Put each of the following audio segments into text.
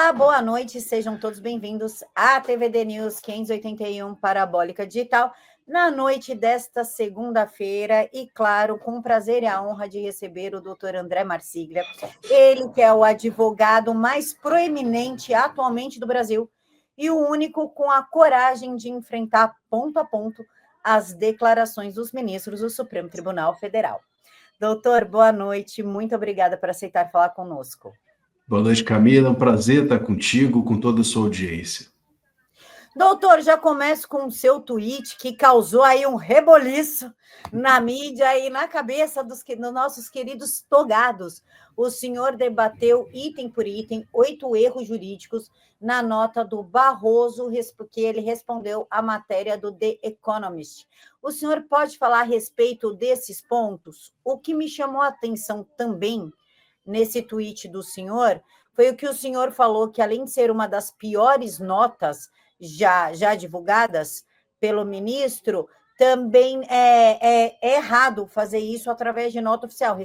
Olá, boa noite, sejam todos bem-vindos à TVD News 581 Parabólica Digital, na noite desta segunda-feira e, claro, com o prazer e a honra de receber o doutor André Marsiglia, ele que é o advogado mais proeminente atualmente do Brasil e o único com a coragem de enfrentar ponto a ponto as declarações dos ministros do Supremo Tribunal Federal. Doutor, boa noite, muito obrigada por aceitar falar conosco. Boa noite, Camila. É um prazer estar contigo, com toda a sua audiência. Doutor, já começo com o seu tweet que causou aí um reboliço na mídia e na cabeça dos nossos queridos togados. O senhor debateu item por item 8 erros jurídicos na nota do Barroso, que ele respondeu à matéria do The Economist. O senhor pode falar a respeito desses pontos? O que me chamou a atenção também nesse tweet do senhor foi o que o senhor falou, que além de ser uma das piores notas já divulgadas pelo ministro, também é errado fazer isso através de nota oficial,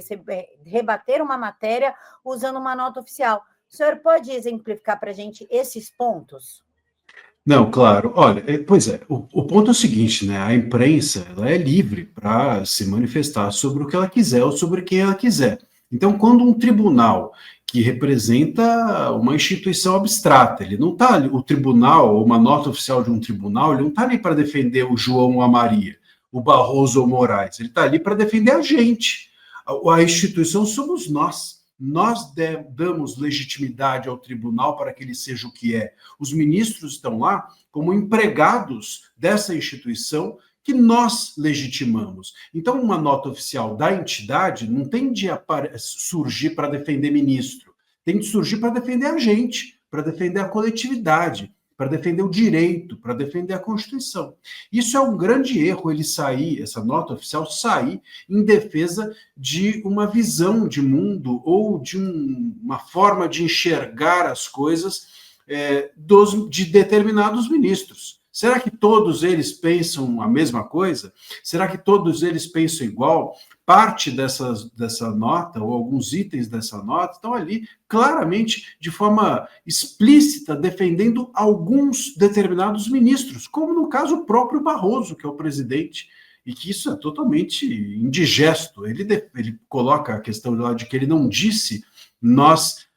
rebater uma matéria usando uma nota oficial. O senhor pode exemplificar para a gente esses pontos? Não, claro. Olha, pois é, o ponto é o seguinte, né? A imprensa, ela é livre para se manifestar sobre o que ela quiser ou sobre quem ela quiser. Então, quando um tribunal que representa uma instituição abstrata, ele não está ali, o tribunal, ou uma nota oficial de um tribunal, ele não está ali para defender o João ou a Maria, o Barroso ou o Moraes, ele está ali para defender a gente. A instituição somos nós. Nós damos legitimidade ao tribunal para que ele seja o que é. Os ministros estão lá como empregados dessa instituição que nós legitimamos. Então, uma nota oficial da entidade não tem de surgir para defender ministro, tem de surgir para defender a gente, para defender a coletividade, para defender o direito, para defender a Constituição. Isso é um grande erro, ele sair, essa nota oficial sair em defesa de uma visão de mundo ou de uma forma de enxergar as coisas de determinados ministros. Será que todos eles pensam a mesma coisa? Será que todos eles pensam igual? Parte dessa nota, ou alguns itens dessa nota, estão ali claramente, de forma explícita, defendendo alguns determinados ministros, como no caso o próprio Barroso, que é o presidente, e que isso é totalmente indigesto. Ele coloca a questão lá de que ele não disse nós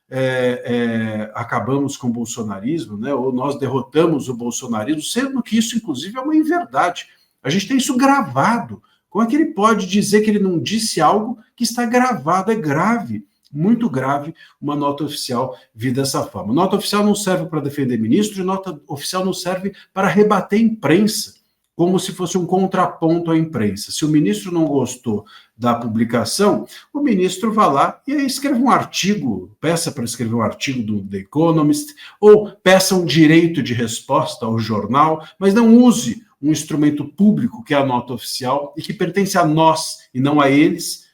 acabamos com o bolsonarismo, né? Ou nós derrotamos o bolsonarismo, sendo que isso, inclusive, é uma inverdade. A gente tem isso gravado. Como é que ele pode dizer que ele não disse algo que está gravado? É grave, muito grave, uma nota oficial vir dessa forma. Nota oficial não serve para defender ministro, e nota oficial não serve para rebater a imprensa, como se fosse um contraponto à imprensa. Se o ministro não gostou da publicação, o ministro vai lá e escreve um artigo, peça para escrever um artigo do The Economist, ou peça um direito de resposta ao jornal, mas não use um instrumento público, que é a nota oficial, e que pertence a nós, e não a eles,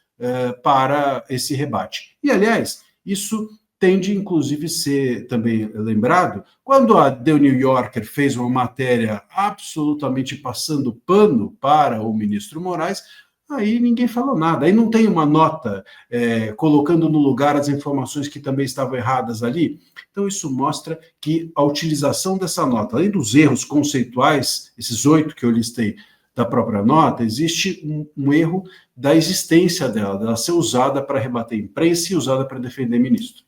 para esse rebate. E, aliás, isso tende, inclusive, ser também lembrado, quando a The New Yorker fez uma matéria absolutamente passando pano para o ministro Moraes, aí ninguém falou nada. Aí não tem uma nota colocando no lugar as informações que também estavam erradas ali. Então, isso mostra que a utilização dessa nota, além dos erros conceituais, esses 8 que eu listei da própria nota, existe um erro da existência dela ser usada para rebater a imprensa e usada para defender ministro.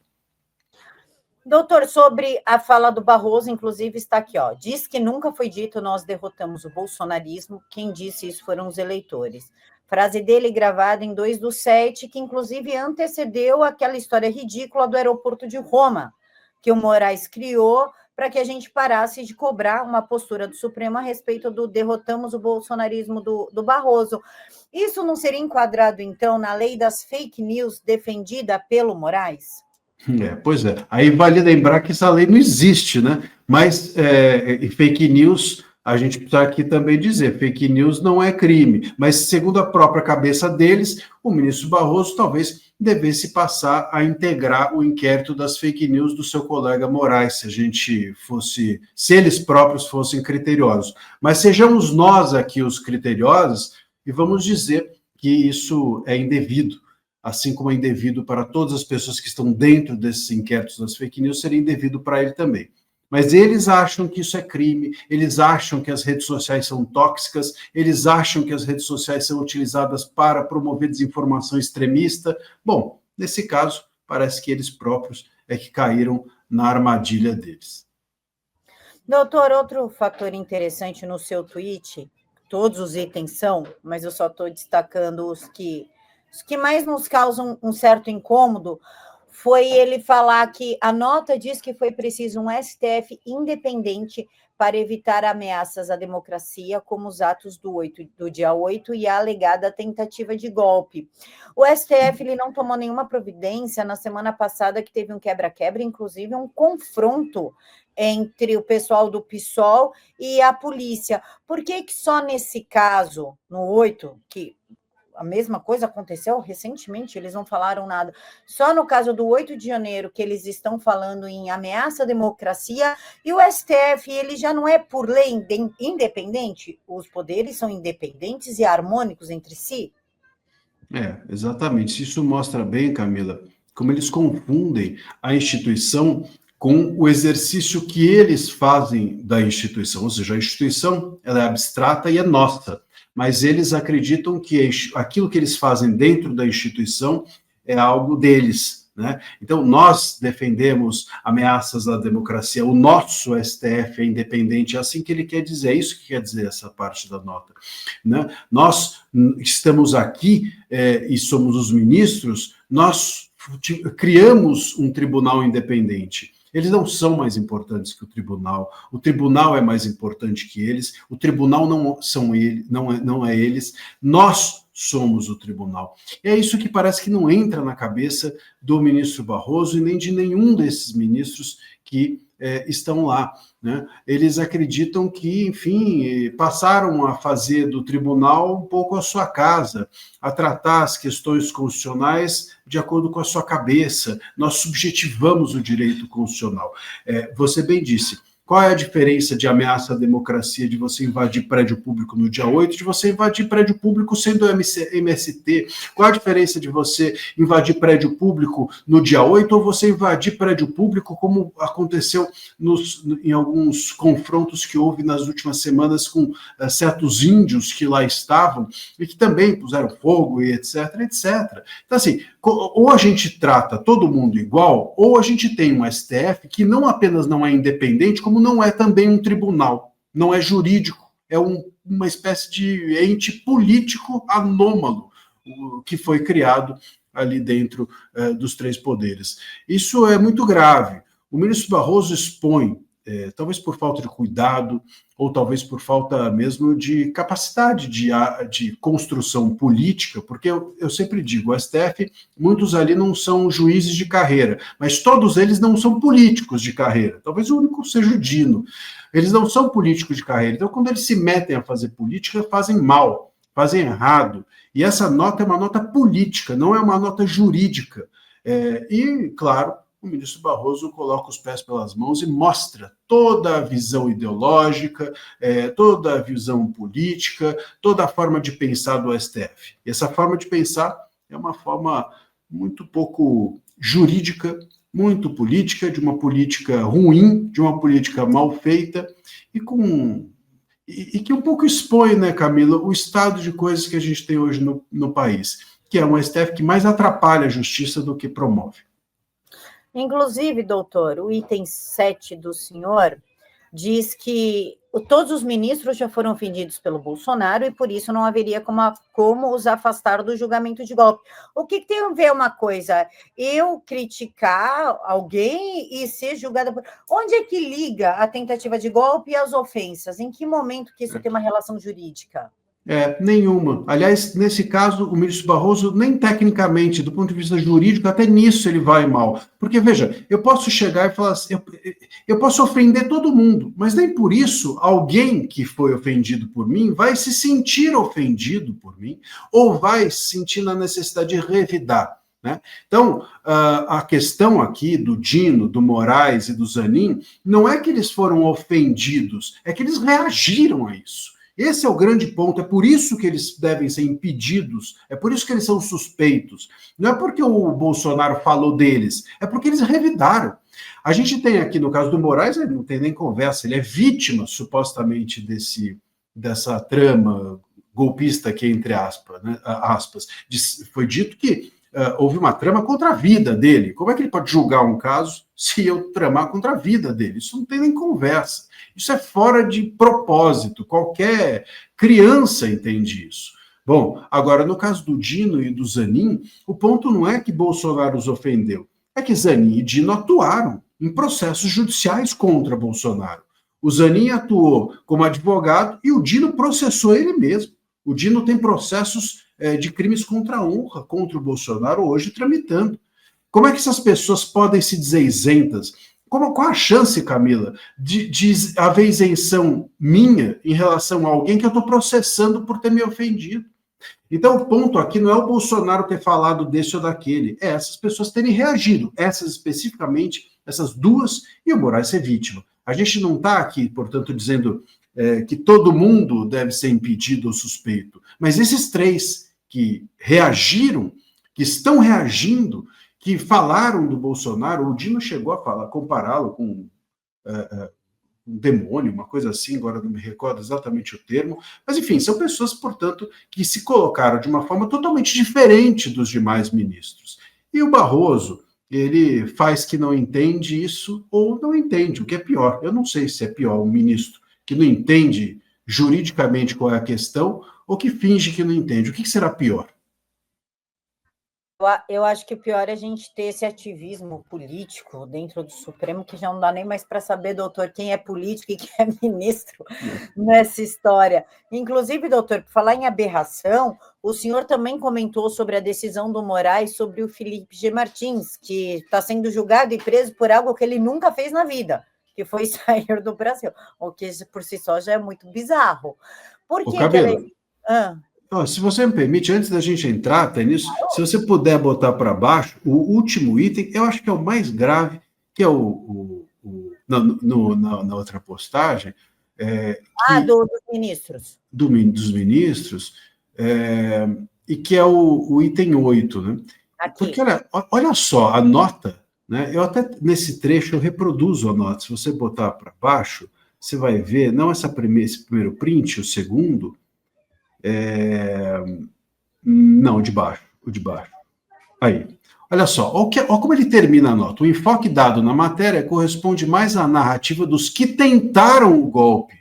Doutor, sobre a fala do Barroso, inclusive está aqui, ó, diz que nunca foi dito nós derrotamos o bolsonarismo, quem disse isso foram os eleitores. Frase dele gravada em 2/7, que inclusive antecedeu aquela história ridícula do aeroporto de Roma, que o Moraes criou para que a gente parasse de cobrar uma postura do Supremo a respeito do derrotamos o bolsonarismo do Barroso. Isso não seria enquadrado, então, na lei das fake news defendida pelo Moraes? Pois é. Aí vale lembrar que essa lei não existe, né? Mas fake news, a gente precisa aqui também dizer, fake news não é crime. Mas, segundo a própria cabeça deles, o ministro Barroso talvez devesse passar a integrar o inquérito das fake news do seu colega Moraes, se eles próprios fossem criteriosos. Mas sejamos nós aqui os criteriosos e vamos dizer que isso é indevido. assim como é indevido para todas as pessoas que estão dentro desses inquéritos das fake news, seria indevido para ele também. Mas eles acham que isso é crime, eles acham que as redes sociais são tóxicas, eles acham que as redes sociais são utilizadas para promover desinformação extremista. Bom, nesse caso, parece que eles próprios é que caíram na armadilha deles. Doutor, outro fator interessante no seu tweet, todos os itens são, mas eu só estou destacando os que mais nos causam um certo incômodo, foi ele falar que a nota diz que foi preciso um STF independente para evitar ameaças à democracia, como os atos do dia 8 e a alegada tentativa de golpe. O STF ele não tomou nenhuma providência na semana passada, que teve um quebra-quebra, inclusive um confronto entre o pessoal do PSOL e a polícia. Por que só nesse caso, no 8, que a mesma coisa aconteceu recentemente, eles não falaram nada. Só no caso do 8 de janeiro que eles estão falando em ameaça à democracia, e o STF, ele já não é por lei independente? Os poderes são independentes e harmônicos entre si? Exatamente. Isso mostra bem, Camila, como eles confundem a instituição com o exercício que eles fazem da instituição. Ou seja, a instituição ela é abstrata e é nossa, mas eles acreditam que aquilo que eles fazem dentro da instituição é algo deles, né? Então, nós defendemos ameaças à democracia, o nosso STF é independente, é assim que ele quer dizer, é isso que quer dizer essa parte da nota, né? Nós estamos aqui e somos os ministros, nós criamos um tribunal independente. Eles não são mais importantes que o tribunal é mais importante que eles, o tribunal não é eles, nós somos o tribunal. E é isso que parece que não entra na cabeça do ministro Barroso e nem de nenhum desses ministros que estão lá, né? Eles acreditam que, enfim, passaram a fazer do tribunal um pouco a sua casa, a tratar as questões constitucionais de acordo com a sua cabeça. Nós subjetivamos o direito constitucional. Você bem disse, qual é a diferença de ameaça à democracia de você invadir prédio público no dia 8 de você invadir prédio público sendo MST? Qual a diferença de você invadir prédio público no dia 8 ou você invadir prédio público como aconteceu em alguns confrontos que houve nas últimas semanas com certos índios que lá estavam e que também puseram fogo e etc, etc. Então, assim, ou a gente trata todo mundo igual, ou a gente tem um STF que não apenas não é independente, como não é também um tribunal, não é jurídico, é uma espécie de ente político anômalo que foi criado ali dentro dos três poderes. Isso é muito grave. O ministro Barroso expõe, talvez por falta de cuidado, ou talvez por falta mesmo de capacidade de construção política, porque eu sempre digo, o STF, muitos ali não são juízes de carreira, mas todos eles não são políticos de carreira, talvez o único seja o Dino. Eles não são políticos de carreira, então quando eles se metem a fazer política, fazem mal, fazem errado, e essa nota é uma nota política, não é uma nota jurídica. E, claro, o ministro Barroso coloca os pés pelas mãos e mostra toda a visão ideológica, toda a visão política, toda a forma de pensar do STF. E essa forma de pensar é uma forma muito pouco jurídica, muito política, de uma política ruim, de uma política mal feita, e que um pouco expõe, né, Camila, o estado de coisas que a gente tem hoje no país, que é um STF que mais atrapalha a justiça do que promove. Inclusive, doutor, o item 7 do senhor diz que todos os ministros já foram ofendidos pelo Bolsonaro e por isso não haveria como os afastar do julgamento de golpe. O que tem a ver uma coisa? Eu criticar alguém e ser julgada por... Onde é que liga a tentativa de golpe e as ofensas? Em que momento que isso tem uma relação jurídica? Nenhuma. Aliás, nesse caso, o ministro Barroso, nem tecnicamente, do ponto de vista jurídico, até nisso ele vai mal. Porque, veja, eu posso chegar e falar assim, eu posso ofender todo mundo, mas nem por isso alguém que foi ofendido por mim vai se sentir ofendido por mim ou vai se sentir na necessidade de revidar, né? Então, a questão aqui do Dino, do Moraes e do Zanin não é que eles foram ofendidos, é que eles reagiram a isso. Esse é o grande ponto, é por isso que eles devem ser impedidos, é por isso que eles são suspeitos. Não é porque o Bolsonaro falou deles, é porque eles revidaram. A gente tem aqui, no caso do Moraes, ele não tem nem conversa, ele é vítima, supostamente, dessa trama golpista aqui, entre aspas, né, foi dito que houve uma trama contra a vida dele. Como é que ele pode julgar um caso se eu tramar contra a vida dele? Isso não tem nem conversa. Isso é fora de propósito. Qualquer criança entende isso. Bom, agora, no caso do Dino e do Zanin, o ponto não é que Bolsonaro os ofendeu, é que Zanin e Dino atuaram em processos judiciais contra Bolsonaro. O Zanin atuou como advogado e o Dino processou ele mesmo. O Dino tem processos de crimes contra a honra contra o Bolsonaro hoje tramitando. Como é que essas pessoas podem se dizer isentas? Qual a chance, Camila, de haver isenção minha em relação a alguém que eu estou processando por ter me ofendido? Então, o ponto aqui não é o Bolsonaro ter falado desse ou daquele, é essas pessoas terem reagido, essas especificamente, essas duas, e o Moraes ser vítima. A gente não está aqui, portanto, dizendo que todo mundo deve ser impedido ou suspeito, mas esses três que reagiram, que estão reagindo, que falaram do Bolsonaro, o Dino chegou a falar, compará-lo com um demônio, uma coisa assim, agora não me recordo exatamente o termo, mas enfim, são pessoas, portanto, que se colocaram de uma forma totalmente diferente dos demais ministros. E o Barroso, ele faz que não entende isso ou não entende, o que é pior. Eu não sei se é pior um ministro que não entende juridicamente qual é a questão ou que finge que não entende. O que será pior? Eu acho que o pior é a gente ter esse ativismo político dentro do Supremo, que já não dá nem mais para saber, doutor, quem é político e quem é ministro nessa história. Inclusive, doutor, por falar em aberração, o senhor também comentou sobre a decisão do Moraes sobre o Felipe G. Martins, que está sendo julgado e preso por algo que ele nunca fez na vida, que foi sair do Brasil, o que por si só já é muito bizarro. Por que ele... Se você me permite, antes da gente entrar até nisso, se você puder botar para baixo o último item, eu acho que é o mais grave, que é na outra postagem. Dos ministros. Dos ministros, e que é o item 8, né? Aqui. Porque olha só, a nota, né? Eu até nesse trecho eu reproduzo a nota. Se você botar para baixo, você vai ver, não esse primeiro print, o segundo. Não, o de baixo. Aí. Olha só, olha como ele termina a nota. O enfoque dado na matéria corresponde mais à narrativa dos que tentaram o golpe.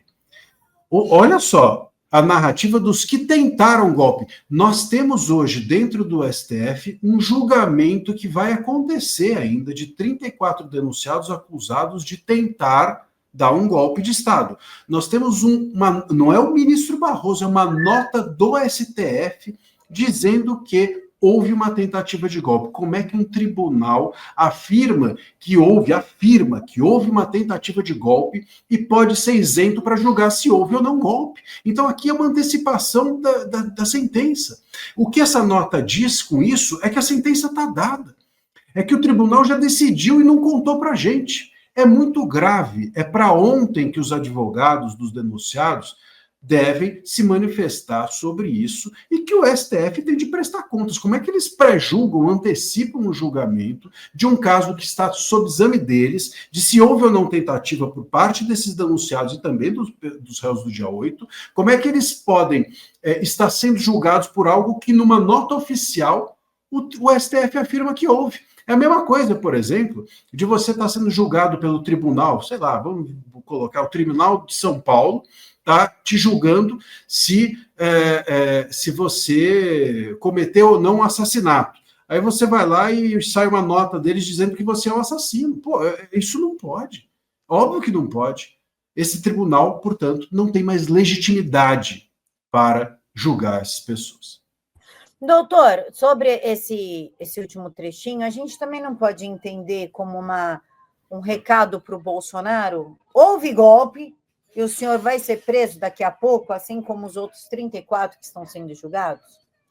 Olha só, a narrativa dos que tentaram o golpe. Nós temos hoje, dentro do STF, um julgamento que vai acontecer ainda de 34 denunciados acusados de tentar dar um golpe de Estado. Nós temos não é o ministro Barroso, é uma nota do STF dizendo que houve uma tentativa de golpe. Como é que um tribunal afirma que houve uma tentativa de golpe e pode ser isento para julgar se houve ou não golpe? Então aqui é uma antecipação da sentença. O que essa nota diz com isso é que a sentença está dada. É que o tribunal já decidiu e não contou para a gente. É muito grave, é para ontem que os advogados dos denunciados devem se manifestar sobre isso e que o STF tem de prestar contas. Como é que eles pré-julgam, antecipam o julgamento de um caso que está sob exame deles, de se houve ou não tentativa por parte desses denunciados e também dos réus do dia 8, como é que eles podem estar sendo julgados por algo que numa nota oficial o STF afirma que houve? É a mesma coisa, por exemplo, de você estar sendo julgado pelo tribunal, sei lá, vamos colocar o Tribunal de São Paulo, tá te julgando se você cometeu ou não um assassinato. Aí você vai lá e sai uma nota deles dizendo que você é um assassino. Pô, isso não pode. Óbvio que não pode. Esse tribunal, portanto, não tem mais legitimidade para julgar essas pessoas. Doutor, sobre esse último trechinho, a gente também não pode entender como um recado para o Bolsonaro? Houve golpe e o senhor vai ser preso daqui a pouco, assim como os outros 34 que estão sendo julgados?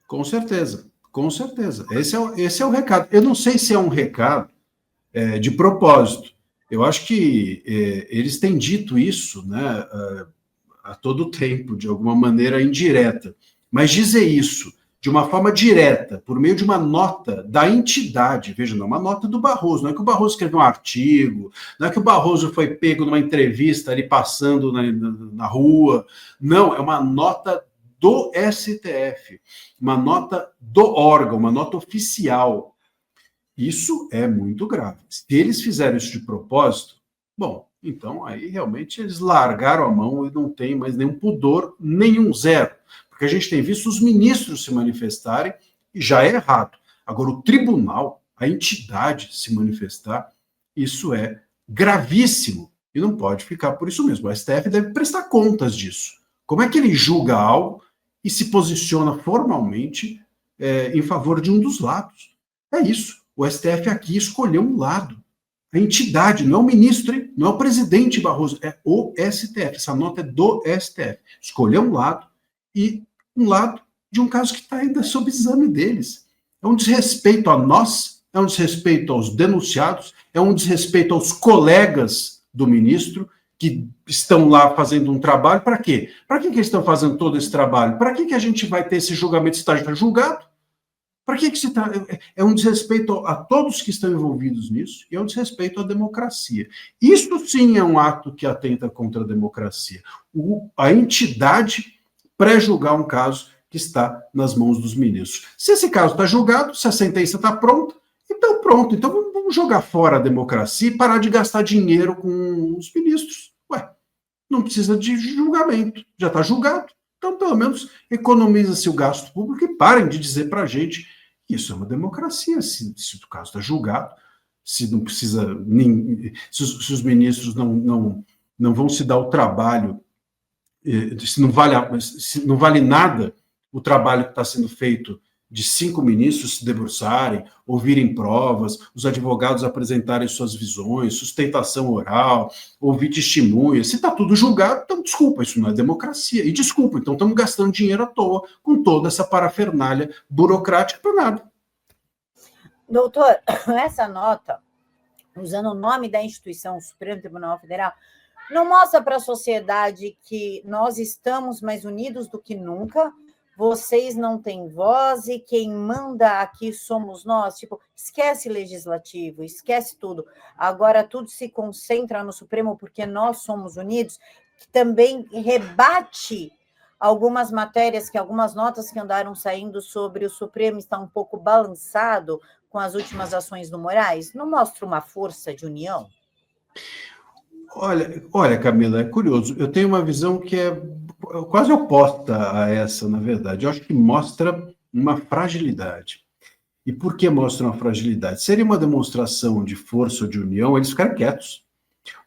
Com certeza, com certeza. Esse é o recado. Eu não sei se é um recado de propósito. Eu acho que eles têm dito isso, né? a todo tempo, de alguma maneira indireta. Mas dizer isso de uma forma direta, por meio de uma nota da entidade, veja, não é uma nota do Barroso, não é que o Barroso escreveu um artigo, não é que o Barroso foi pego numa entrevista ali passando na rua, não, é uma nota do STF, uma nota do órgão, uma nota oficial. Isso é muito grave. Se eles fizeram isso de propósito, bom, então aí realmente eles largaram a mão e não tem mais nenhum pudor, nenhum zero. Porque a gente tem visto os ministros se manifestarem e já é errado. Agora, o tribunal, a entidade se manifestar, isso é gravíssimo e não pode ficar por isso mesmo. O STF deve prestar contas disso. Como é que ele julga algo e se posiciona formalmente em favor de um dos lados? É isso. O STF aqui escolheu um lado. A entidade, não é o ministro, hein? Não é o presidente Barroso, é o STF. Essa nota é do STF. Escolheu um lado e um lado de um caso que está ainda sob exame deles. É um desrespeito a nós, é um desrespeito aos denunciados, é um desrespeito aos colegas do ministro que estão lá fazendo um trabalho. Para quê? Para que eles estão fazendo todo esse trabalho? Para que a gente vai ter esse julgamento se está julgado? Para que se está? É um desrespeito a todos que estão envolvidos nisso e é um desrespeito à democracia. Isso sim é um ato que atenta contra a democracia. A entidade pré-julgar um caso que está nas mãos dos ministros. Se esse caso está julgado, se a sentença está pronta, então pronto. Então vamos jogar fora a democracia e parar de gastar dinheiro com os ministros. Ué, não precisa de julgamento, já está julgado. Então, pelo menos, economiza-se o gasto público e parem de dizer para a gente que isso é uma democracia. Se o caso está julgado, se não precisa, se os ministros não vão se dar o trabalho, se não vale nada o trabalho que está sendo feito de 5 ministros se debruçarem, ouvirem provas, os advogados apresentarem suas visões, sustentação oral, ouvir testemunhas. Se está tudo julgado, então desculpa, isso não é democracia. E desculpa, então estamos gastando dinheiro à toa com toda essa parafernália burocrática para nada. Doutor, essa nota, usando o nome da instituição, o Supremo Tribunal Federal, não mostra para a sociedade que nós estamos mais unidos do que nunca? Vocês não têm voz e quem manda aqui somos nós. Tipo, esquece legislativo, esquece tudo. Agora tudo se concentra no Supremo porque nós somos unidos, que também rebate algumas matérias, algumas notas que andaram saindo sobre o Supremo está um pouco balançado com as últimas ações do Moraes. Não mostra uma força de união? Olha, Camila, é curioso. Eu tenho uma visão que é quase oposta a essa, na verdade. Eu acho que mostra uma fragilidade. E por que mostra uma fragilidade? Seria uma demonstração de força ou de união, eles ficaram quietos.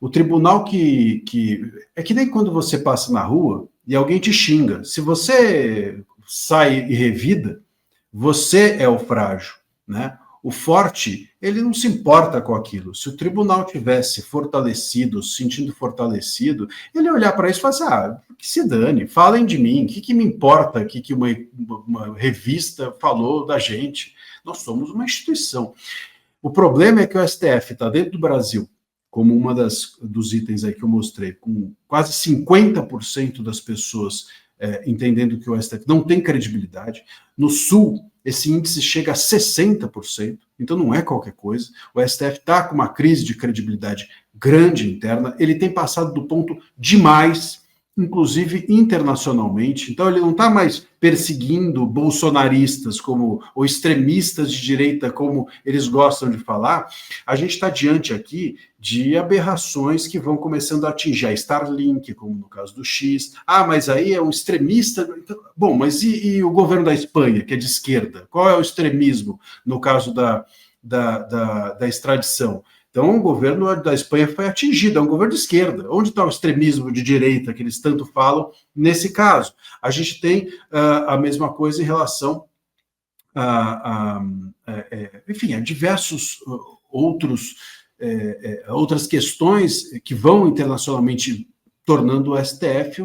O tribunal é que nem quando você passa na rua e alguém te xinga. Se você sai e revida, você é o frágil, né? O forte, ele não se importa com aquilo. Se o tribunal tivesse fortalecido, se sentindo fortalecido, ele ia olhar para isso e falar assim, que se dane, falem de mim, o que me importa aqui que uma revista falou da gente? Nós somos uma instituição. O problema é que o STF está dentro do Brasil, como uma dos itens aí que eu mostrei, com quase 50% das pessoas entendendo que o STF não tem credibilidade. No Sul, esse índice chega a 60%, então não é qualquer coisa. O STF está com uma crise de credibilidade grande interna, ele tem passado do ponto demais, inclusive internacionalmente, então ele não está mais perseguindo bolsonaristas ou extremistas de direita, como eles gostam de falar. A gente está diante aqui de aberrações que vão começando a atingir a Starlink, como no caso do X. Mas aí é um extremista. Bom, mas e o governo da Espanha, que é de esquerda? Qual é o extremismo no caso da extradição? Então, o governo da Espanha foi atingido, é um governo de esquerda. Onde está o extremismo de direita que eles tanto falam nesse caso? A gente tem a mesma coisa em relação enfim, a diversos outras questões que vão internacionalmente tornando o STF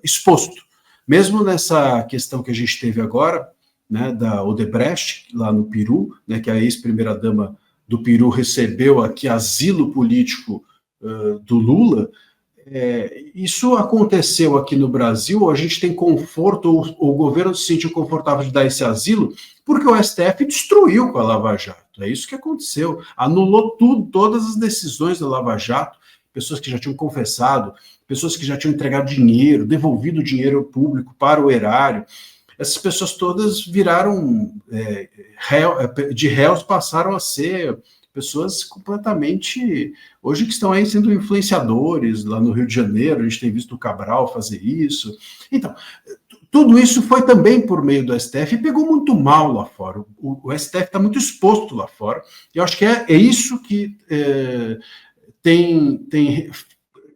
exposto. Mesmo nessa questão que a gente teve agora, né, da Odebrecht, lá no Peru, né, que a ex-primeira-dama do Peru recebeu aqui asilo político do Lula, isso aconteceu aqui no Brasil, a gente tem conforto, o governo se sentiu confortável de dar esse asilo, porque o STF destruiu com a Lava Jato. É isso que aconteceu. Anulou tudo, todas as decisões da Lava Jato, pessoas que já tinham confessado, pessoas que já tinham entregado dinheiro, devolvido dinheiro público para o erário. Essas pessoas todas viraram, de réus, passaram a ser pessoas completamente, hoje que estão aí sendo influenciadores, lá no Rio de Janeiro, a gente tem visto o Cabral fazer isso. Então, tudo isso foi também por meio do STF e pegou muito mal lá fora. O STF está muito exposto lá fora, e eu acho que é isso que tem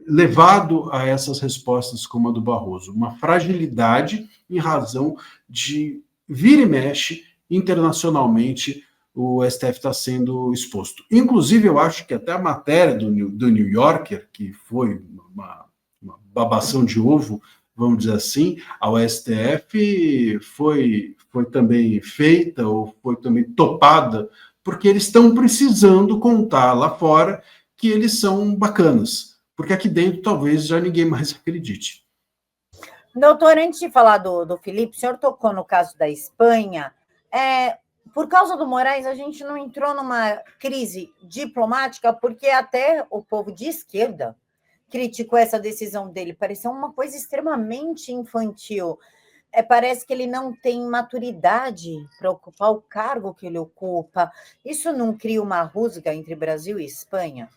levado a essas respostas como a do Barroso, uma fragilidade em razão de vira e mexe internacionalmente o STF está sendo exposto. Inclusive, eu acho que até a matéria do New Yorker, que foi uma babação de ovo, vamos dizer assim, ao STF foi também feita ou foi também topada, porque eles estão precisando contar lá fora que eles são bacanas, porque aqui dentro talvez já ninguém mais acredite. Doutor, antes de falar do Felipe, o senhor tocou no caso da Espanha. Por causa do Moraes, a gente não entrou numa crise diplomática, porque até o povo de esquerda criticou essa decisão dele. Pareceu uma coisa extremamente infantil. Parece que ele não tem maturidade para ocupar o cargo que ele ocupa. Isso não cria uma rusga entre Brasil e Espanha?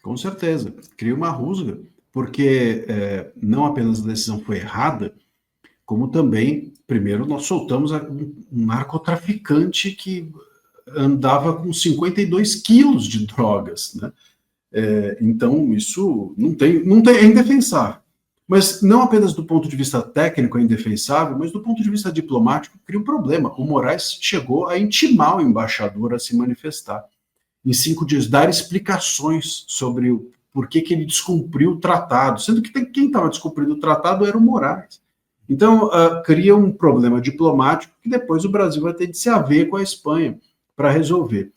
Com certeza, cria uma rusga, porque não apenas a decisão foi errada, como também, primeiro, nós soltamos um narcotraficante que andava com 52 quilos de drogas, né? Então, isso é indefensável. Mas não apenas do ponto de vista técnico é indefensável, mas do ponto de vista diplomático cria um problema. O Moraes chegou a intimar o embaixador a se manifestar. Em 5 dias, dar explicações sobre por que ele descumpriu o tratado, sendo que quem estava descumprindo o tratado era o Moraes. Então, cria um problema diplomático que depois o Brasil vai ter de se haver com a Espanha para resolver.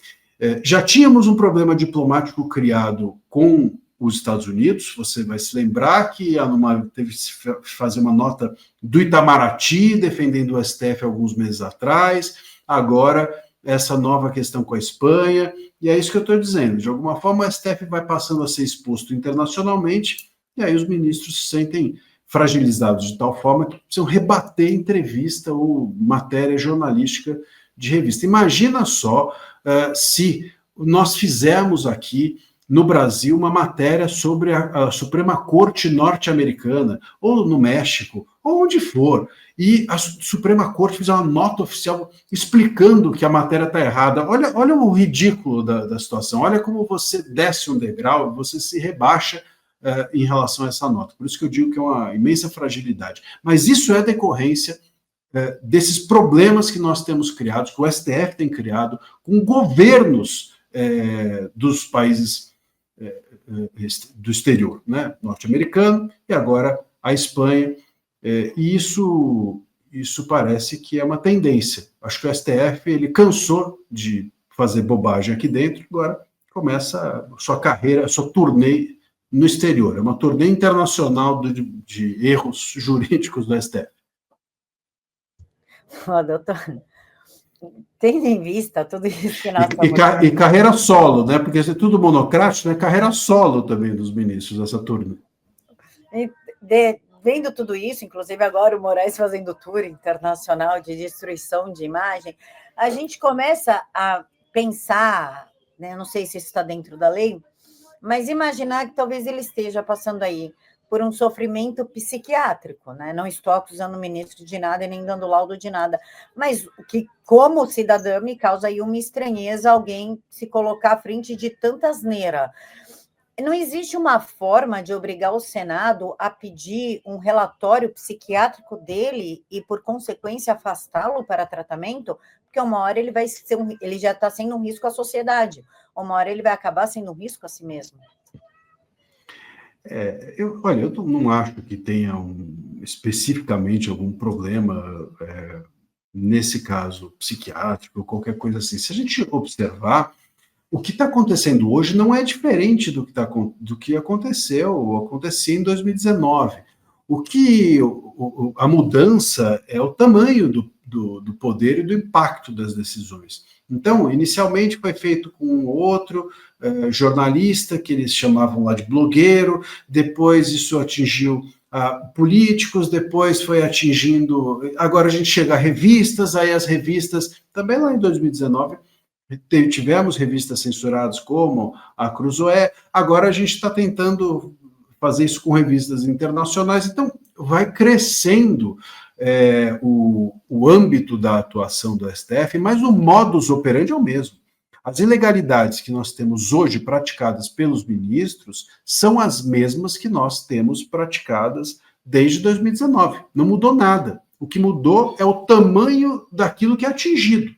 Já tínhamos um problema diplomático criado com os Estados Unidos, você vai se lembrar que a Anuma teve que fazer uma nota do Itamaraty defendendo o STF alguns meses atrás, agora essa nova questão com a Espanha, e é isso que eu estou dizendo. De alguma forma, o STF vai passando a ser exposto internacionalmente, e aí os ministros se sentem fragilizados de tal forma que precisam rebater entrevista ou matéria jornalística de revista. Imagina só se nós fizermos aqui no Brasil uma matéria sobre a Suprema Corte norte-americana, ou no México, ou onde for, e a Suprema Corte fizer uma nota oficial explicando que a matéria está errada. Olha o ridículo da situação, olha como você desce um degrau, você se rebaixa em relação a essa nota. Por isso que eu digo que é uma imensa fragilidade. Mas isso é decorrência desses problemas que nós temos criados, que o STF tem criado, com governos dos países do exterior, né? Norte-americano e agora a Espanha. E isso parece que é uma tendência. Acho que o STF ele cansou de fazer bobagem aqui dentro, agora começa a sua carreira, a sua turnê no exterior. É uma turnê internacional de erros jurídicos do STF. Doutor, tendo em vista tudo isso que nós e carreira solo, né? Porque é tudo monocrático, né? Carreira solo também dos ministros dessa turnê. Vendo tudo isso, inclusive agora o Moraes fazendo tour internacional de destruição de imagem, a gente começa a pensar, né? Não sei se isso está dentro da lei, mas imaginar que talvez ele esteja passando aí por um sofrimento psiquiátrico, né? Não estou acusando o ministro de nada e nem dando laudo de nada, mas que, como cidadã, me causa aí uma estranheza alguém se colocar à frente de tanta asneira. Não existe uma forma de obrigar o Senado a pedir um relatório psiquiátrico dele e, por consequência, afastá-lo para tratamento? Porque uma hora ele vai ser ele já está sendo um risco à sociedade, uma hora ele vai acabar sendo um risco a si mesmo. Eu não acho que tenha especificamente algum problema nesse caso psiquiátrico ou qualquer coisa assim. Se a gente observar, o que está acontecendo hoje não é diferente do que acontecia em 2019. A mudança é o tamanho do poder e do impacto das decisões. Então, inicialmente foi feito com outro jornalista, que eles chamavam lá de blogueiro, depois isso atingiu políticos, depois foi atingindo... Agora a gente chega a revistas, aí as revistas, também lá em 2019, tivemos revistas censuradas como a Cruzoé, agora a gente está tentando fazer isso com revistas internacionais, então vai crescendo o âmbito da atuação do STF, mas o modus operandi é o mesmo. As ilegalidades que nós temos hoje praticadas pelos ministros são as mesmas que nós temos praticadas desde 2019. Não mudou nada. O que mudou é o tamanho daquilo que é atingido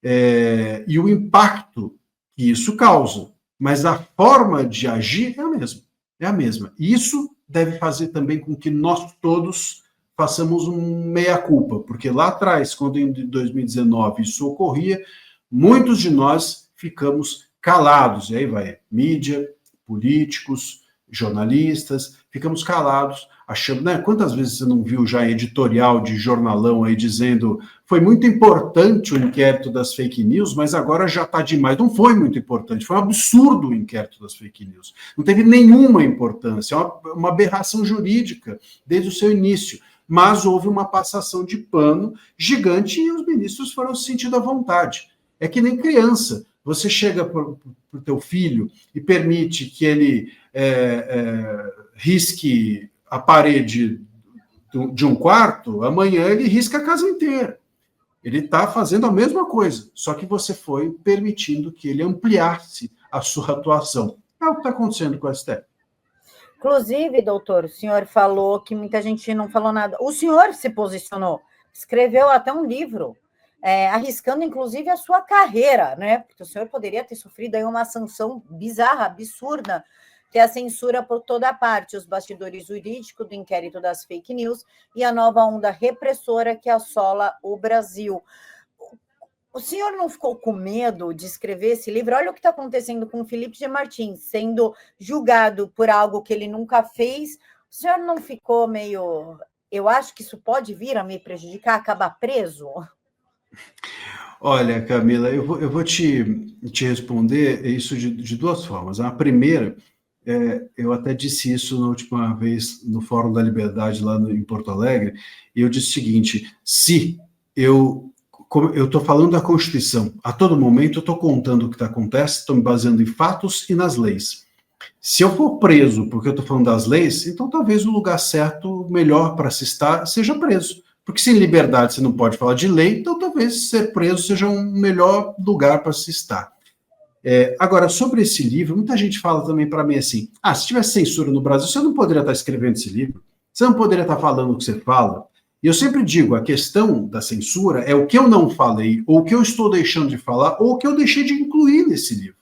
e o impacto que isso causa. Mas a forma de agir é a mesma. É a mesma. E isso deve fazer também com que nós todos façamos um meia-culpa, porque lá atrás, quando em 2019 isso ocorria, muitos de nós ficamos calados, e aí vai mídia, políticos, jornalistas, ficamos calados, achando, né? Quantas vezes você não viu já editorial de jornalão aí dizendo foi muito importante o inquérito das fake news, mas agora já está demais. Não foi muito importante, foi um absurdo o inquérito das fake news. Não teve nenhuma importância, é uma aberração jurídica desde o seu início. Mas houve uma passação de pano gigante e os ministros foram se sentindo à vontade. É que nem criança. Você chega para o teu filho e permite que ele risque a parede de um quarto, amanhã ele risca a casa inteira. Ele está fazendo a mesma coisa, só que você foi permitindo que ele ampliasse a sua atuação. É o que está acontecendo com a STF. Inclusive, doutor, o senhor falou que muita gente não falou nada. O senhor se posicionou, escreveu até um livro, arriscando, inclusive, a sua carreira, né? Porque o senhor poderia ter sofrido aí uma sanção bizarra, absurda, que é a censura por toda parte, os bastidores jurídicos do inquérito das fake news e a nova onda repressora que assola o Brasil. O senhor não ficou com medo de escrever esse livro? Olha o que está acontecendo com o Felipe de Martins, sendo julgado por algo que ele nunca fez. O senhor não ficou meio... Eu acho que isso pode vir a me prejudicar, acabar preso? Olha, Camila, eu vou te responder isso de duas formas. A primeira, eu até disse isso na última vez no Fórum da Liberdade, lá em Porto Alegre, e eu disse o seguinte: se eu estou falando da Constituição, a todo momento eu estou contando o que acontece, estou me baseando em fatos e nas leis. Se eu for preso porque eu estou falando das leis, então talvez o lugar certo, melhor para se estar, seja preso. Porque sem liberdade você não pode falar de lei, então talvez ser preso seja um melhor lugar para se estar. Agora, sobre esse livro, muita gente fala também para mim assim, se tivesse censura no Brasil, você não poderia estar escrevendo esse livro, você não poderia estar falando o que você fala. E eu sempre digo, a questão da censura é o que eu não falei, ou o que eu estou deixando de falar, ou o que eu deixei de incluir nesse livro.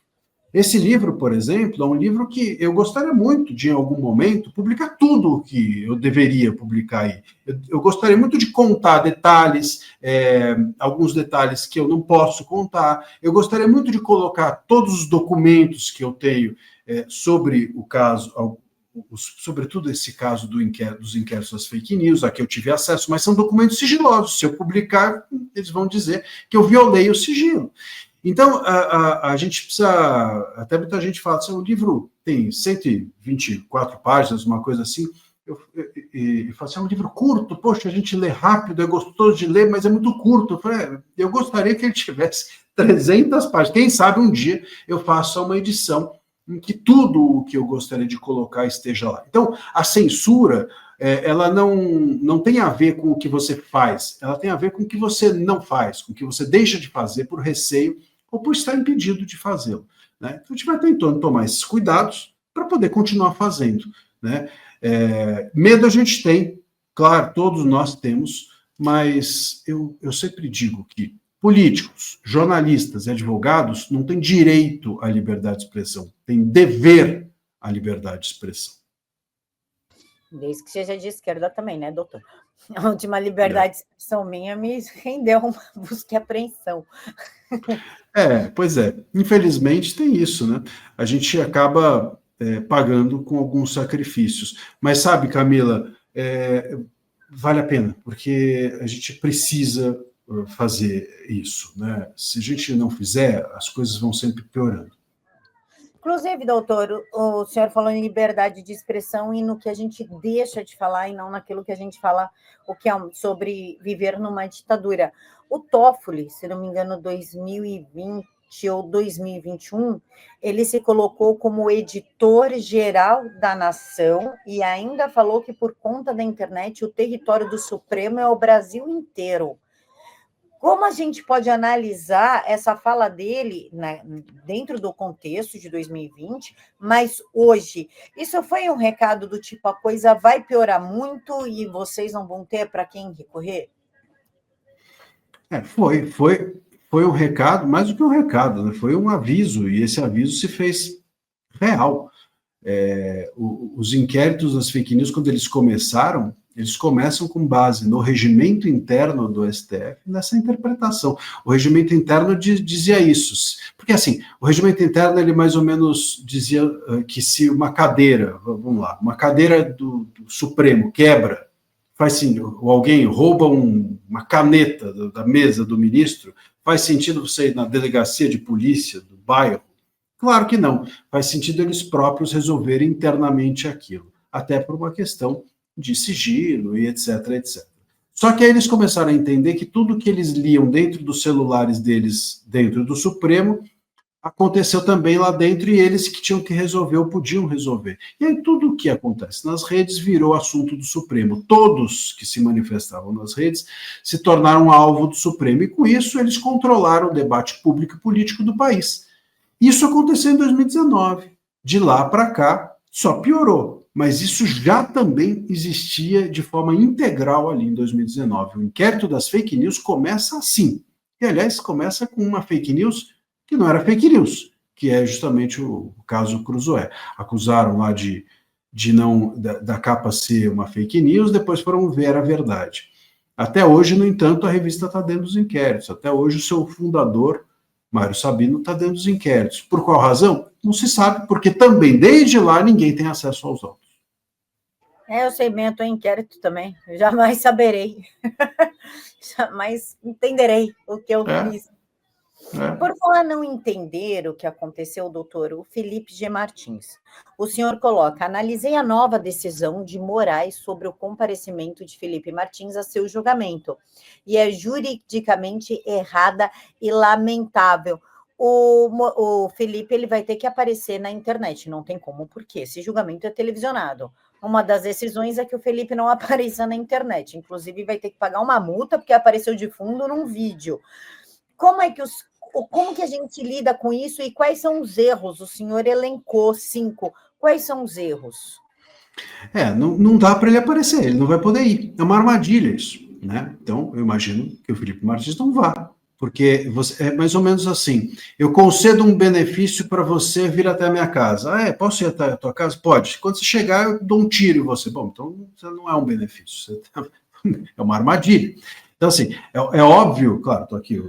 Esse livro, por exemplo, é um livro que eu gostaria muito de, em algum momento, publicar tudo o que eu deveria publicar aí. Eu gostaria muito de contar detalhes, alguns detalhes que eu não posso contar. Eu gostaria muito de colocar todos os documentos que eu tenho sobre o caso, sobretudo esse caso dos inquéritos das fake news, a que eu tive acesso, mas são documentos sigilosos. Se eu publicar, eles vão dizer que eu violei o sigilo. Então, a gente precisa... Até muita gente fala assim, o livro tem 124 páginas, uma coisa assim. Eu falo assim, é um livro curto, poxa, a gente lê rápido, é gostoso de ler, mas é muito curto. Eu gostaria que ele tivesse 300 páginas. Quem sabe um dia eu faça uma edição em que tudo o que eu gostaria de colocar esteja lá. Então, a censura... ela não tem a ver com o que você faz, ela tem a ver com o que você não faz, com o que você deixa de fazer por receio ou por estar impedido de fazê-lo. Né? Então, a gente vai tentando tomar esses cuidados para poder continuar fazendo. Né? Medo a gente tem, claro, todos nós temos, mas eu sempre digo que políticos, jornalistas e advogados não têm direito à liberdade de expressão, têm dever à liberdade de expressão. Desde que seja de esquerda também, né, doutor? A última liberdade de expressão minha me rendeu uma busca e apreensão. Pois é. Infelizmente tem isso, né? A gente acaba pagando com alguns sacrifícios. Mas sabe, Camila, vale a pena, porque a gente precisa fazer isso, né? Se a gente não fizer, as coisas vão sempre piorando. Inclusive, doutor, o senhor falou em liberdade de expressão e no que a gente deixa de falar e não naquilo que a gente fala, o que é sobre viver numa ditadura. O Toffoli, se não me engano, 2020 ou 2021, ele se colocou como editor-geral da nação e ainda falou que, por conta da internet, o território do Supremo é o Brasil inteiro. Como a gente pode analisar essa fala dele, né, dentro do contexto de 2020, mas hoje? Isso foi um recado do tipo, a coisa vai piorar muito e vocês não vão ter para quem recorrer? Foi um recado, mais do que um recado, né? Foi um aviso, e esse aviso se fez real. Os inquéritos das fake news, quando eles começam com base no regimento interno do STF, nessa interpretação. O regimento interno dizia isso. Porque, assim, o regimento interno, ele mais ou menos dizia que se uma cadeira, vamos lá, uma cadeira do Supremo quebra, faz sim, ou alguém rouba uma caneta da mesa do ministro, faz sentido você ir na delegacia de polícia do bairro? Claro que não. Faz sentido eles próprios resolverem internamente aquilo, até por uma questão de sigilo e etc, etc. Só que aí eles começaram a entender que tudo que eles liam dentro dos celulares deles, dentro do Supremo, aconteceu também lá dentro e eles que tinham que resolver ou podiam resolver. E aí tudo o que acontece nas redes virou assunto do Supremo. Todos que se manifestavam nas redes se tornaram alvo do Supremo e com isso eles controlaram o debate público e político do país. Isso aconteceu em 2019. De lá para cá, só piorou. Mas isso já também existia de forma integral ali em 2019. O inquérito das fake news começa assim. E, aliás, começa com uma fake news que não era fake news, que é justamente o caso Cruzoé. Acusaram lá da capa ser uma fake news, depois foram ver a verdade. Até hoje, no entanto, a revista está dentro dos inquéritos. Até hoje, o seu fundador, Mário Sabino, está dentro dos inquéritos. Por qual razão? Não se sabe, porque também, desde lá, ninguém tem acesso aos autos. Eu sei bem, eu estou em inquérito também. Eu jamais saberei. Jamais entenderei o que eu fiz. Por falar não entender o que aconteceu, doutor, o Felipe G. Martins. O senhor coloca, analisei a nova decisão de Moraes sobre o comparecimento de Felipe Martins a seu julgamento, e é juridicamente errada e lamentável. O Felipe ele vai ter que aparecer na internet, não tem como, porque esse julgamento é televisionado. Uma das decisões é que o Felipe não apareça na internet, inclusive vai ter que pagar uma multa, porque apareceu de fundo num vídeo. Como que a gente lida com isso e quais são os erros? O senhor elencou 5. Quais são os erros? Não dá para ele aparecer, ele não vai poder ir. É uma armadilha isso, né? Então, eu imagino que o Felipe Martins não vá, porque é mais ou menos assim, eu concedo um benefício para você vir até a minha casa. Posso ir até a tua casa? Pode. Quando você chegar, eu dou um tiro em você. Bom, então você não é um benefício, é uma armadilha. Então, assim, é óbvio, claro, estou aqui...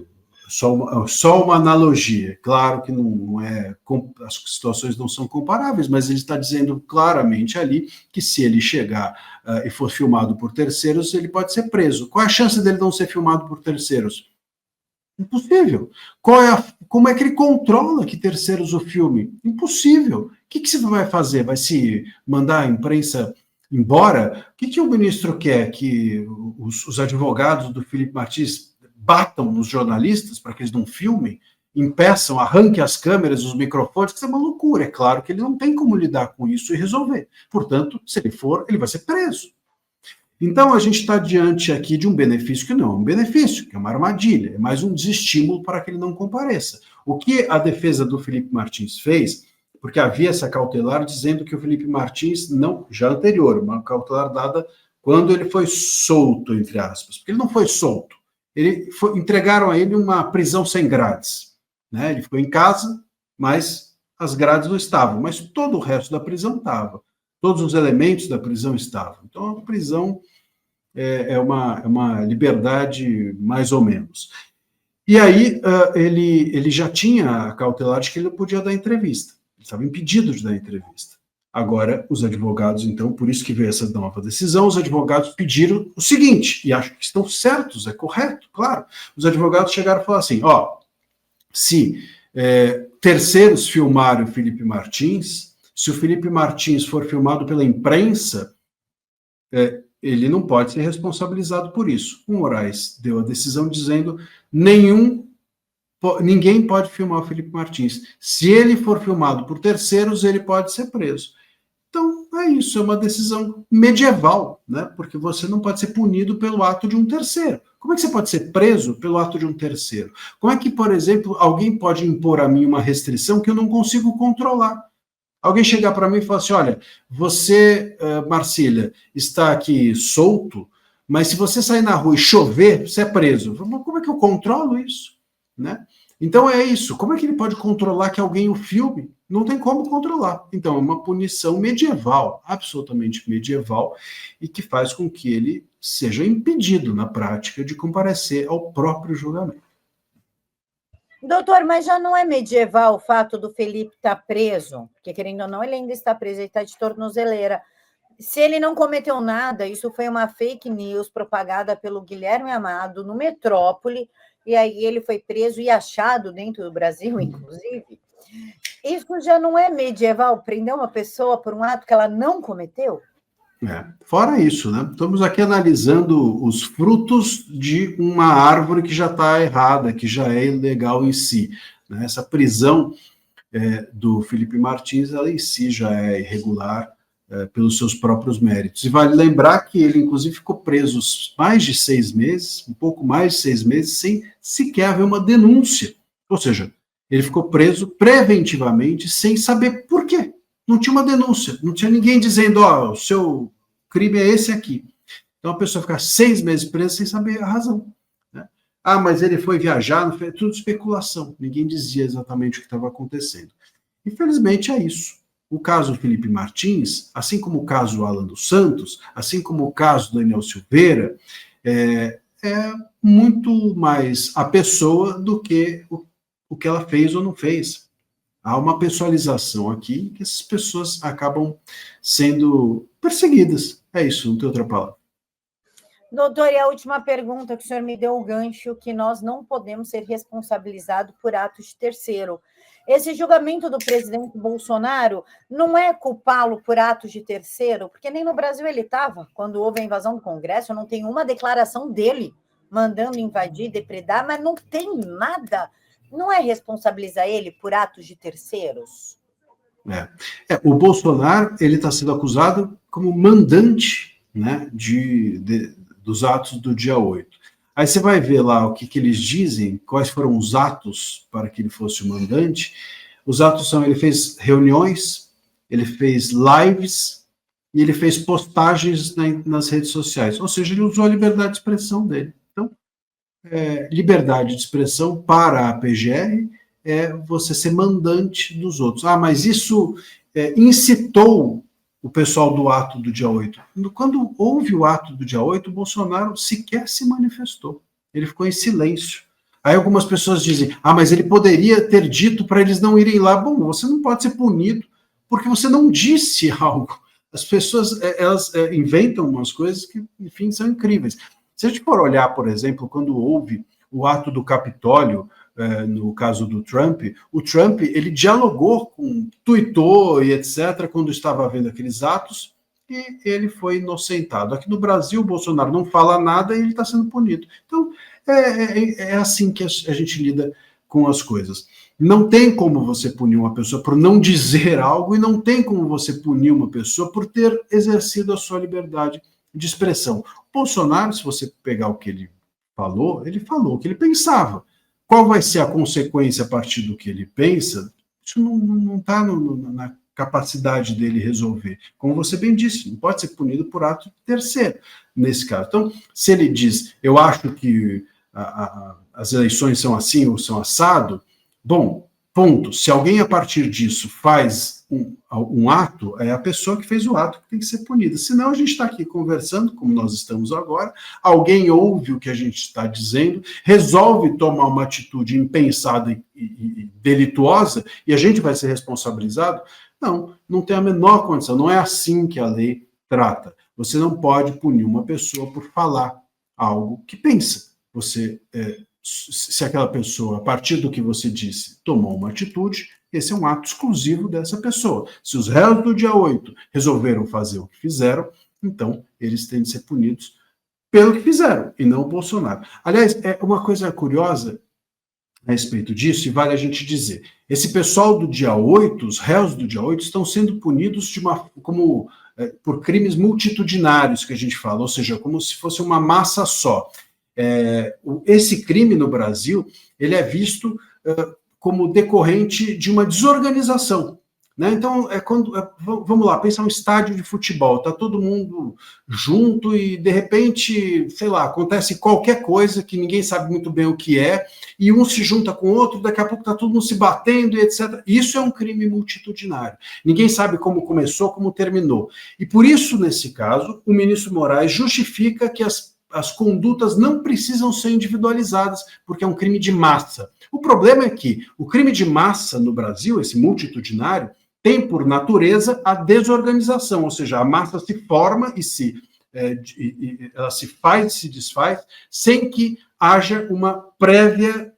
Só uma analogia. Claro que não é, as situações não são comparáveis, mas ele está dizendo claramente ali que se ele chegar e for filmado por terceiros, ele pode ser preso. Qual é a chance dele não ser filmado por terceiros? Impossível. Como é que ele controla que terceiros o filme? Impossível. O que você vai fazer? Vai se mandar a imprensa embora? O que o ministro quer? Que os advogados do Felipe Martins batam nos jornalistas para que eles não filmem, impeçam, arranquem as câmeras, os microfones, que isso é uma loucura. É claro que ele não tem como lidar com isso e resolver. Portanto, se ele for, ele vai ser preso. Então, a gente está diante aqui de um benefício que não é um benefício, que é uma armadilha, é mais um desestímulo para que ele não compareça. O que a defesa do Felipe Martins fez, porque havia essa cautelar dizendo que o Felipe Martins, já anterior, uma cautelar dada quando ele foi solto, entre aspas, porque ele não foi solto. Entregaram a ele uma prisão sem grades. Né? Ele ficou em casa, mas as grades não estavam. Mas todo o resto da prisão estava. Todos os elementos da prisão estavam. Então, a prisão é uma liberdade mais ou menos. E aí ele já tinha a cautelar de que ele não podia dar entrevista. Ele estava impedido de dar entrevista. Agora, os advogados, então, por isso que veio essa nova decisão, os advogados pediram o seguinte, e acho que estão certos, é correto, claro. Os advogados chegaram e falaram assim, se terceiros filmarem o Felipe Martins, se o Felipe Martins for filmado pela imprensa, ele não pode ser responsabilizado por isso. O Moraes deu a decisão dizendo ninguém pode filmar o Felipe Martins. Se ele for filmado por terceiros, ele pode ser preso. Então, é isso, é uma decisão medieval, né? Porque você não pode ser punido pelo ato de um terceiro. Como é que você pode ser preso pelo ato de um terceiro? Como é que, por exemplo, alguém pode impor a mim uma restrição que eu não consigo controlar? Alguém chegar para mim e falar assim, olha, você, Marcília, está aqui solto, mas se você sair na rua e chover, você é preso. Como é que eu controlo isso? Né? Então é isso. Como é que ele pode controlar que alguém o filme? Não tem como controlar. Então é uma punição medieval, absolutamente medieval, e que faz com que ele seja impedido, na prática, de comparecer ao próprio julgamento. Doutor, mas já não é medieval o fato do Felipe estar preso? Porque, querendo ou não, ele ainda está preso, ele está de tornozeleira. Se ele não cometeu nada, isso foi uma fake news propagada pelo Guilherme Amado no Metrópole, e aí ele foi preso e achado dentro do Brasil, inclusive. Isso já não é medieval, prender uma pessoa por um ato que ela não cometeu? Fora isso, né? Estamos aqui analisando os frutos de uma árvore que já está errada, que já é ilegal em si. Né? Essa prisão do Felipe Martins, ela em si já é irregular pelos seus próprios méritos. E vale lembrar que ele, inclusive, ficou preso mais de 6 meses, um pouco mais de 6 meses, sem sequer haver uma denúncia. Ou seja, ele ficou preso preventivamente, sem saber por quê. Não tinha uma denúncia, não tinha ninguém dizendo, o seu crime é esse aqui. Então a pessoa fica 6 meses presa sem saber a razão. Né? Mas ele foi viajar, tudo especulação. Ninguém dizia exatamente o que estava acontecendo. Infelizmente é isso. O caso Felipe Martins, assim como o caso Alan dos Santos, assim como o caso Daniel Silveira, é muito mais a pessoa do que o que ela fez ou não fez. Há uma pessoalização aqui que essas pessoas acabam sendo perseguidas. É isso, não tem outra palavra. Doutor, e a última pergunta que o senhor me deu o gancho, que nós não podemos ser responsabilizados por atos de terceiro. Esse julgamento do presidente Bolsonaro não é culpá-lo por atos de terceiro, porque nem no Brasil ele estava, quando houve a invasão do Congresso, não tem uma declaração dele mandando invadir, depredar, mas não tem nada. Não é responsabilizar ele por atos de terceiros? O Bolsonaro ele está sendo acusado como mandante, né, dos atos do dia 8. Aí você vai ver lá o que eles dizem, quais foram os atos para que ele fosse o mandante. Os atos são, ele fez reuniões, ele fez lives e ele fez postagens nas redes sociais. Ou seja, ele usou a liberdade de expressão dele. Então, liberdade de expressão para a PGR é você ser mandante dos outros. Mas isso incitou o pessoal do ato do dia 8. Quando houve o ato do dia 8, o Bolsonaro sequer se manifestou. Ele ficou em silêncio. Aí algumas pessoas dizem, mas ele poderia ter dito para eles não irem lá. Bom, você não pode ser punido porque você não disse algo. As pessoas, elas inventam umas coisas que, enfim, são incríveis. Se a gente for olhar, por exemplo, quando houve o ato do Capitólio, no caso do Trump, o Trump, ele dialogou tuitou e etc., quando estava havendo aqueles atos, e ele foi inocentado. Aqui no Brasil, o Bolsonaro não fala nada e ele está sendo punido. Então, é assim que a gente lida com as coisas. Não tem como você punir uma pessoa por não dizer algo e não tem como você punir uma pessoa por ter exercido a sua liberdade de expressão. O Bolsonaro, se você pegar o que ele falou o que ele pensava. Qual vai ser a consequência a partir do que ele pensa? Isso não está na capacidade dele resolver. Como você bem disse, não pode ser punido por ato terceiro, nesse caso. Então, se ele diz, eu acho que as eleições são assim ou são assado, bom, ponto. Se alguém a partir disso faz um ato, é a pessoa que fez o ato que tem que ser punida. Senão a gente está aqui conversando, como nós estamos agora, alguém ouve o que a gente está dizendo, resolve tomar uma atitude impensada e delituosa, e a gente vai ser responsabilizado? Não, não tem a menor condição, não é assim que a lei trata. Você não pode punir uma pessoa por falar algo que pensa. Se aquela pessoa, a partir do que você disse, tomou uma atitude, esse é um ato exclusivo dessa pessoa. Se os réus do dia 8 resolveram fazer o que fizeram, então eles têm de ser punidos pelo que fizeram, e não o Bolsonaro. Aliás, é uma coisa curiosa a respeito disso, e vale a gente dizer, esse pessoal do dia 8, os réus do dia 8, estão sendo punidos por crimes multitudinários, que a gente fala, ou seja, como se fosse uma massa só. Esse crime no Brasil, ele é visto como decorrente de uma desorganização, né? Então, vamos lá, pensa um estádio de futebol, está todo mundo junto e, de repente, sei lá, acontece qualquer coisa que ninguém sabe muito bem o que é, e um se junta com o outro, daqui a pouco está todo mundo se batendo, e etc. Isso é um crime multitudinário. Ninguém sabe como começou, como terminou. E por isso, nesse caso, o ministro Moraes justifica que as condutas não precisam ser individualizadas, porque é um crime de massa. O problema é que o crime de massa no Brasil, esse multitudinário, tem por natureza a desorganização, ou seja, a massa se forma ela se faz e se desfaz sem que haja uma prévia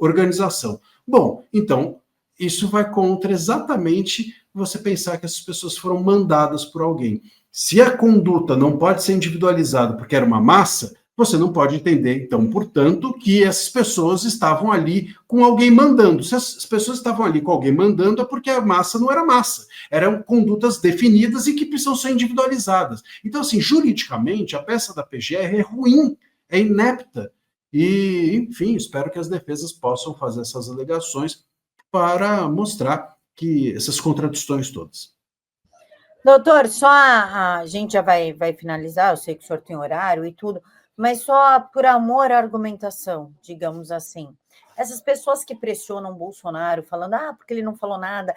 organização. Bom, então, isso vai contra exatamente você pensar que essas pessoas foram mandadas por alguém. Se a conduta não pode ser individualizada porque era uma massa, você não pode entender, então, portanto, que essas pessoas estavam ali com alguém mandando. Se as pessoas estavam ali com alguém mandando, é porque a massa não era massa. Eram condutas definidas e que precisam ser individualizadas. Então, assim, juridicamente, a peça da PGR é ruim, é inepta. E, enfim, espero que as defesas possam fazer essas alegações para mostrar que essas contradições todas. Doutor, só a gente já vai finalizar, eu sei que o senhor tem horário e tudo, mas só por amor à argumentação, digamos assim. Essas pessoas que pressionam o Bolsonaro, falando, porque ele não falou nada,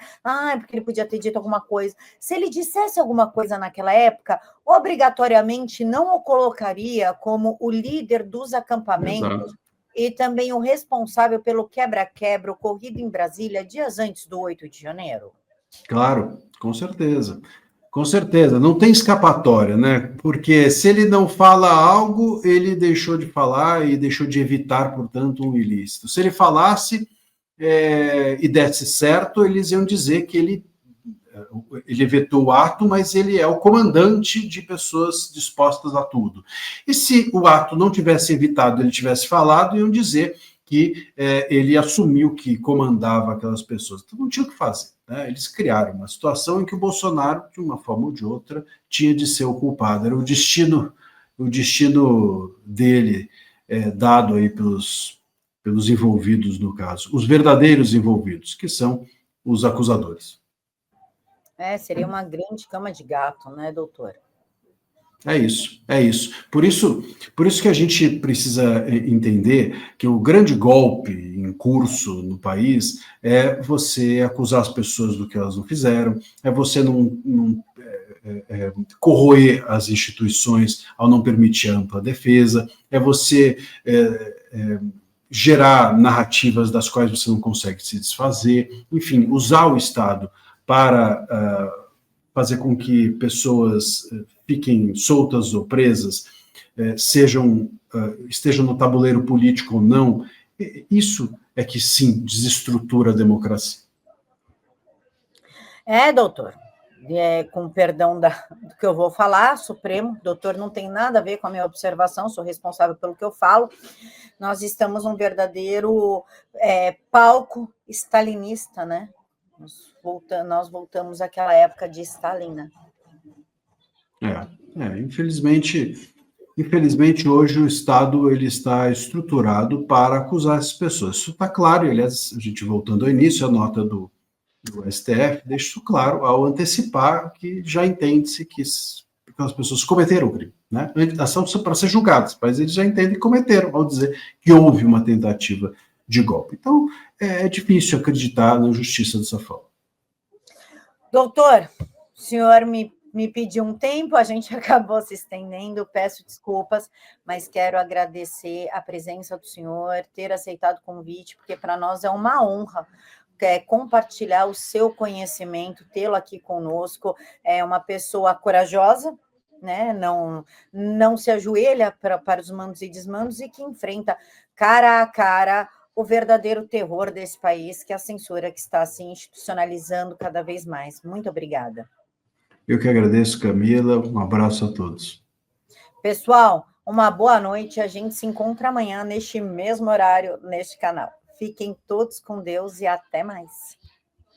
porque ele podia ter dito alguma coisa. Se ele dissesse alguma coisa naquela época, obrigatoriamente não o colocaria como o líder dos acampamentos. Exato. E também o responsável pelo quebra-quebra ocorrido em Brasília dias antes do 8 de janeiro? Claro, com certeza. Com certeza, não tem escapatória, né? Porque se ele não fala algo, ele deixou de falar e deixou de evitar, portanto, um ilícito. Se ele falasse e desse certo, eles iam dizer que ele vetou o ato, mas ele é o comandante de pessoas dispostas a tudo. E se o ato não tivesse evitado, ele tivesse falado, iam dizer que ele assumiu que comandava aquelas pessoas. Então não tinha o que fazer. Eles criaram uma situação em que o Bolsonaro, de uma forma ou de outra, tinha de ser o culpado. Era o destino dele, dado aí pelos envolvidos no caso. Os verdadeiros envolvidos, que são os acusadores. Seria uma grande cama de gato, né, doutor? É isso. Por isso que a gente precisa entender que o grande golpe em curso no país é você acusar as pessoas do que elas não fizeram, é você não corroer as instituições ao não permitir ampla defesa, é você gerar narrativas das quais você não consegue se desfazer, enfim, usar o Estado para fazer com que pessoas fiquem soltas ou presas, estejam no tabuleiro político ou não, isso é que sim desestrutura a democracia. Doutor, com perdão do que eu vou falar, Supremo, doutor, não tem nada a ver com a minha observação, sou responsável pelo que eu falo, nós estamos num verdadeiro palco stalinista, né? Nós voltamos àquela época de Stalin, né? Infelizmente hoje o Estado ele está estruturado para acusar essas pessoas. Isso está claro, aliás, a gente voltando ao início, a nota do STF deixa isso claro ao antecipar que já entende-se que aquelas pessoas cometeram o crime, né? Elas são para ser julgadas, mas eles já entendem que cometeram, ao dizer que houve uma tentativa de golpe. Então, é difícil acreditar na justiça dessa forma. Doutor, o senhor me pediu um tempo, a gente acabou se estendendo, peço desculpas, mas quero agradecer a presença do senhor, ter aceitado o convite, porque para nós é uma honra compartilhar o seu conhecimento, tê-lo aqui conosco. É uma pessoa corajosa, né? Não se ajoelha para os mandos e desmandos e que enfrenta cara a cara o verdadeiro terror desse país, que é a censura que está se institucionalizando cada vez mais. Muito obrigada. Eu que agradeço, Camila. Um abraço a todos. Pessoal, uma boa noite. A gente se encontra amanhã neste mesmo horário, neste canal. Fiquem todos com Deus e até mais.